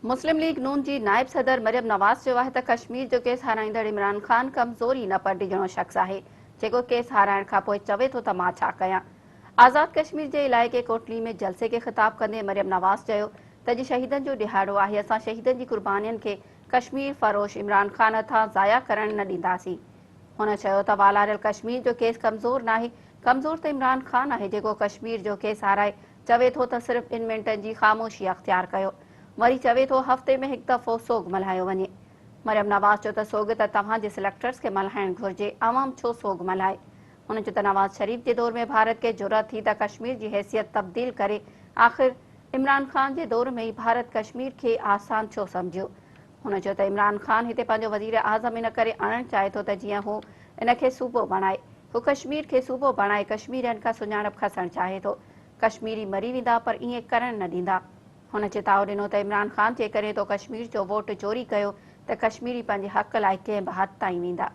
मुस्लिम league नून जी नायब सदर मरियम नवाज चयो आहे त कश्मीर जो केस हाराईंदड़ इमरान खान कमज़ोरी न पर ॾिजणो शख़्स आहे जेको केस हाराइण खां पोइ चवे थो त मां छा कयां। आज़ाद कश्मीर जे इलाइक़े कोटली में जलसे खे ख़िताब कंदे मरियम नवाज चयो त अॼु शहीदनि जो ॾिहाड़ो आहे, असां शहीदनि जी कुर्बानियुनि खे कश्मीर फ़रोश इमरान खान हथां ज़ाया करण न ॾींदासीं। हुन चयो त वालारियल कश्मीर जो केस कमज़ोर नाहे, कमज़ोर त इमरान खान आहे जेको कश्मीर जो केस हाराए चवे थो त सिर्फ़ इन मिंटनि जी ख़ामोशी अख़्तियार कयो, वरी चवे थो हफ़्ते में हिकु दफ़ो सोग मल्हायो वञे। मरियम नवाज़ चयो त सोग त तव्हांजे सिलेक्टर्स खे मल्हाइणु घुर्जे, आवाम छो सोग मल्हाए। हुन चयो त नवाज़ शरीफ़ जे दौर में भारत खे ज़रूरत थी त कश्मीर जी हैसियत तब्दील करे, आख़िर इमरान खान जे दौर में ई भारत कश्मीर खे आसान छो सम्झियो। हुन चयो त इमरान खान हिते पंहिंजो वज़ीर आज़म इन करे आणणु चाहे थो त जीअं हू इन खे सूबो बणाए, हू कश्मीर खे सूबो बणाए कश्मीरियुनि खां सुञाणप खसणु चाहे थो। कश्मीरी मरी वेंदा पर ईअं करणु न ॾींदा। हुन चिताव ॾिनो त इमरान खान जे करे तो कश्मीर जो वोट चोरी कयो त कश्मीरी पंहिंजे हक़ लाइ कंहिं बि हद ताईं वेंदा।